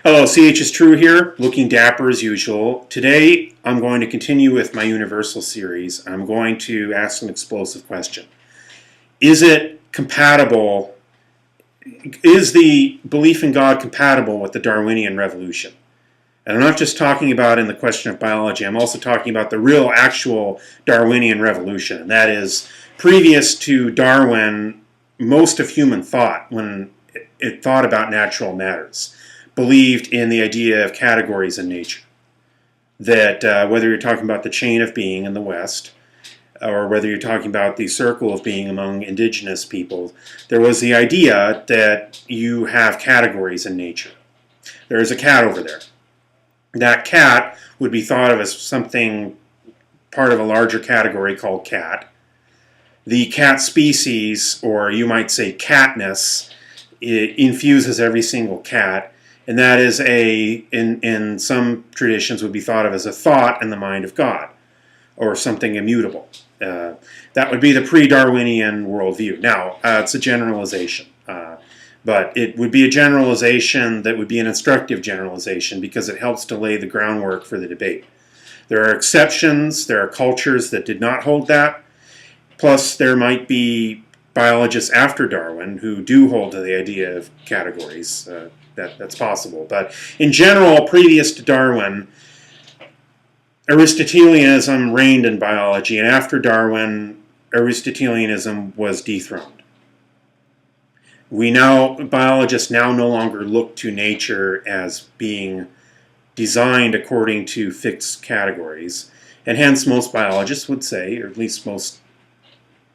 Hello, CHistrue here, looking dapper as usual. Today I'm going to continue with my Universal series. I'm going to ask an explosive question. Is it compatible, is the belief in God compatible with the Darwinian revolution? And I'm not just talking about in the question of biology, I'm also talking about the real, actual Darwinian revolution. And that is, previous to Darwin, most of human thought, when it thought about natural matters, believed in the idea of categories in nature. That whether you're talking about the chain of being in the West, or whether you're talking about the circle of being among indigenous people, there was the idea that you have categories in nature. There is a cat over there. That cat would be thought of as something part of a larger category called cat. The cat species, or you might say catness, it infuses every single cat. And that is in some traditions would be thought of as a thought in the mind of God, or something immutable. That would be the pre-Darwinian worldview. Now, it's a generalization, but it would be a generalization that would be an instructive generalization because it helps to lay the groundwork for the debate. There are exceptions, there are cultures that did not hold that, plus there might be biologists after Darwin who do hold to the idea of categories. That's possible. But in general, previous to Darwin, Aristotelianism reigned in biology, and after Darwin, Aristotelianism was dethroned. Biologists now no longer look to nature as being designed according to fixed categories, and hence most biologists would say, or at least most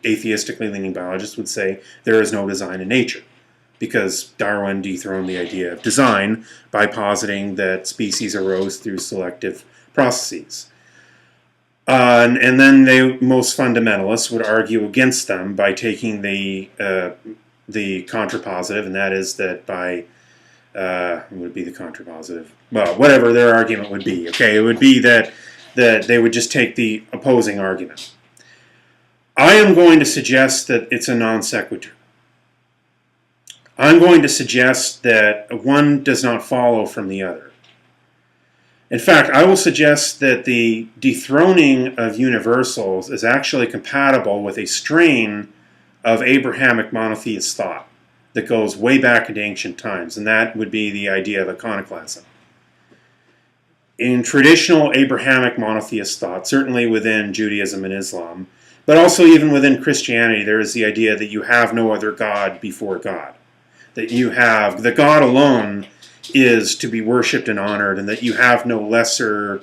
atheistically leaning biologists would say, there is no design in nature, because Darwin dethroned the idea of design by positing that species arose through selective processes. And then most fundamentalists would argue against them by taking the contrapositive, and that is that by, what would be the contrapositive? Well, whatever their argument would be, okay? It would be that they would just take the opposing argument. I am going to suggest that it's a non sequitur. I'm going to suggest that one does not follow from the other. In fact, I will suggest that the dethroning of universals is actually compatible with a strain of Abrahamic monotheist thought that goes way back into ancient times, and that would be the idea of iconoclasm. In traditional Abrahamic monotheist thought, certainly within Judaism and Islam, but also even within Christianity, there is the idea that you have no other God before God. That you have, the God alone is to be worshipped and honored, and that you have no lesser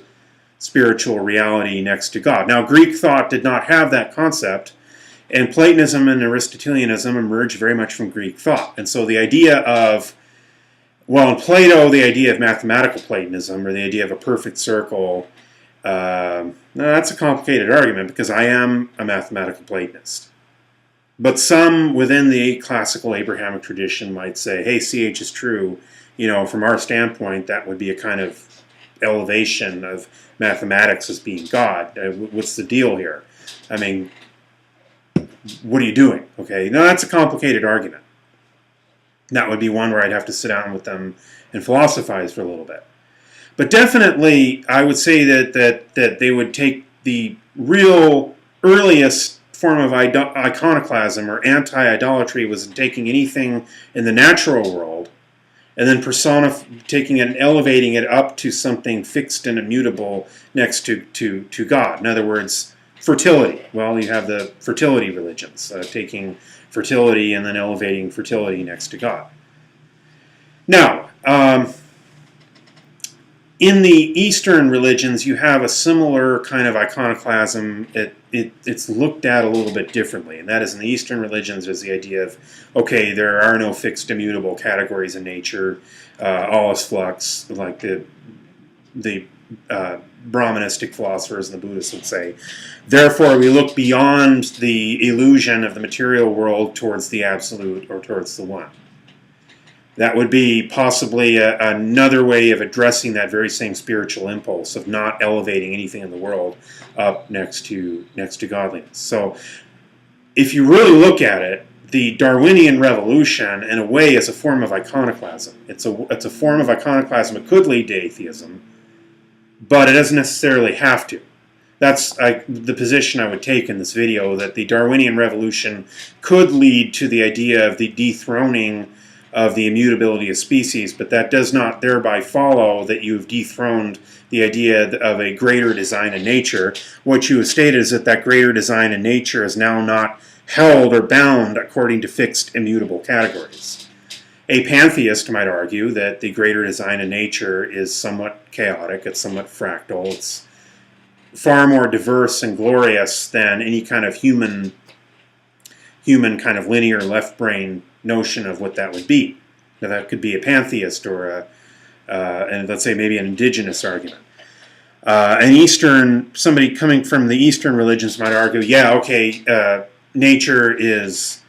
spiritual reality next to God. Now, Greek thought did not have that concept, and Platonism and Aristotelianism emerged very much from Greek thought. And so the idea of, well, in Plato, the idea of mathematical Platonism, or the idea of a perfect circle, that's a complicated argument because I am a mathematical Platonist. But some within the classical Abrahamic tradition might say, hey, CHistrue, from our standpoint, that would be a kind of elevation of mathematics as being God. What's the deal here? I mean, what are you doing? Okay, now that's a complicated argument. That would be one where I'd have to sit down with them and philosophize for a little bit. But definitely, I would say that they would take the real earliest form of iconoclasm or anti-idolatry was taking anything in the natural world and then taking it and elevating it up to something fixed and immutable next to God. In other words, fertility. Well, you have the fertility religions, taking fertility and then elevating fertility next to God. Now, in the Eastern religions, you have a similar kind of iconoclasm. It's looked at a little bit differently, and that is in the Eastern religions there's the idea of, okay, there are no fixed immutable categories in nature, all is flux, like the Brahmanistic philosophers and the Buddhists would say. Therefore, we look beyond the illusion of the material world towards the absolute or towards the one. That would be possibly another way of addressing that very same spiritual impulse of not elevating anything in the world up next to godliness. So if you really look at it, the Darwinian revolution, in a way, is a form of iconoclasm. It's a form of iconoclasm. It could lead to atheism, but it doesn't necessarily have to. That's the position I would take in this video, that the Darwinian revolution could lead to the idea of the dethroning of the immutability of species, but that does not thereby follow that you've dethroned the idea of a greater design in nature. What you have stated is that that greater design in nature is now not held or bound according to fixed immutable categories. A pantheist might argue that the greater design in nature is somewhat chaotic, it's somewhat fractal, it's far more diverse and glorious than any kind of human kind of linear left brain notion of what that would be. Now that could be a pantheist or and let's say maybe an indigenous argument. Somebody coming from the Eastern religions might argue, yeah, okay, nature is,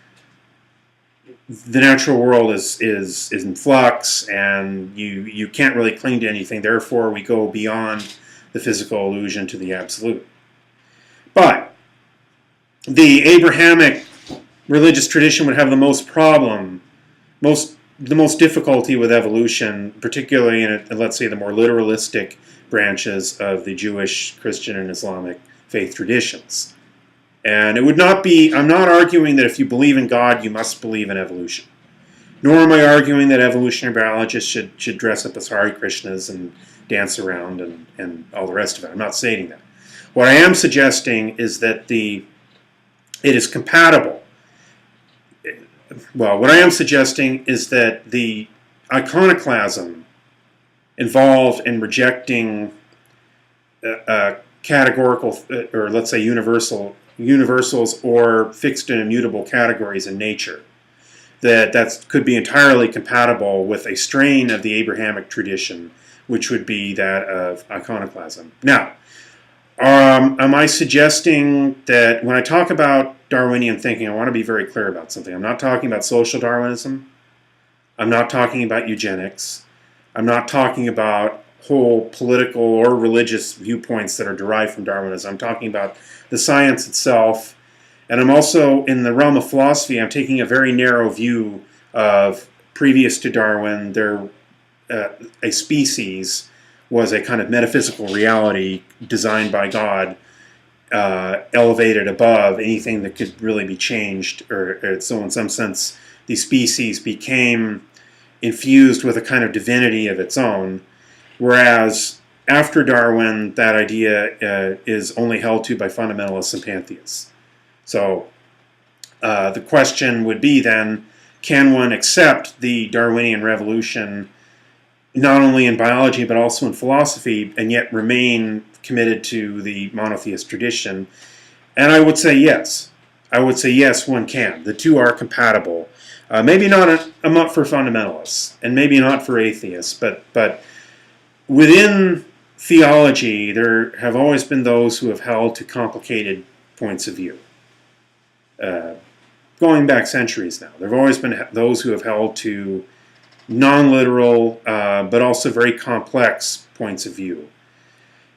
the natural world is in flux, and you can't really cling to anything, therefore we go beyond the physical illusion to the absolute. But the Abrahamic religious tradition would have the most difficulty with evolution, particularly in, let's say, the more literalistic branches of the Jewish, Christian, and Islamic faith traditions. And it would not be, I'm not arguing that if you believe in God, you must believe in evolution. Nor am I arguing that evolutionary biologists should dress up as Hare Krishnas and dance around and all the rest of it. I'm not stating that. What I am suggesting is that it is compatible. Well, what I am suggesting is that the iconoclasm involved in rejecting categorical, or let's say universals or fixed and immutable categories in nature, that could be entirely compatible with a strain of the Abrahamic tradition, which would be that of iconoclasm. Now, am I suggesting that when I talk about Darwinian thinking, I want to be very clear about something. I'm not talking about social Darwinism. I'm not talking about eugenics. I'm not talking about whole political or religious viewpoints that are derived from Darwinism. I'm talking about the science itself. And I'm also, in the realm of philosophy, I'm taking a very narrow view of, previous to Darwin, a species was a kind of metaphysical reality designed by God, elevated above anything that could really be changed, or so in some sense the species became infused with a kind of divinity of its own, whereas after Darwin that idea is only held to by fundamentalists and pantheists. So the question would be then, can one accept the Darwinian revolution not only in biology but also in philosophy and yet remain committed to the monotheist tradition? And I would say yes. I would say yes, one can. The two are compatible. Maybe not for fundamentalists, and maybe not for atheists, but within theology there have always been those who have held to complicated points of view. Going back centuries now, there have always been those who have held to non-literal but also very complex points of view.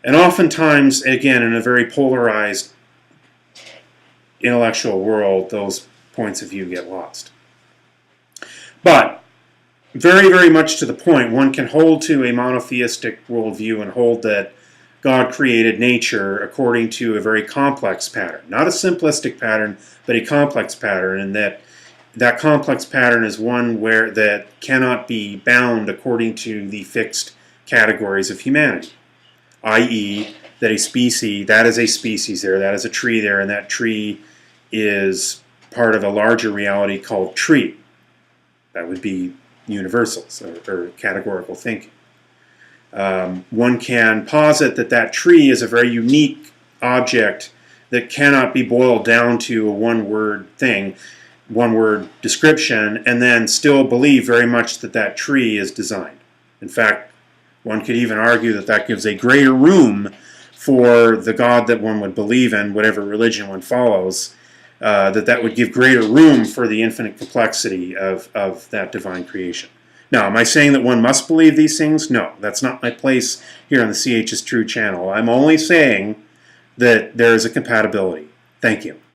And oftentimes, again, in a very polarized intellectual world, those points of view get lost. But very, very much to the point, one can hold to a monotheistic worldview and hold that God created nature according to a very complex pattern. Not a simplistic pattern, but a complex pattern, and that complex pattern is one that cannot be bound according to the fixed categories of humanity, i.e., that a species, that is a species there, that is a tree there, and that tree is part of a larger reality called tree. That would be universals, or categorical thinking. One can posit that tree is a very unique object that cannot be boiled down to a one-word thing, one-word description, and then still believe very much that tree is designed. In fact, one could even argue that gives a greater room for the God that one would believe in, whatever religion one follows, that would give greater room for the infinite complexity of that divine creation. Now, am I saying that one must believe these things? No, that's not my place here on the CHistrue channel. I'm only saying that there is a compatibility. Thank you.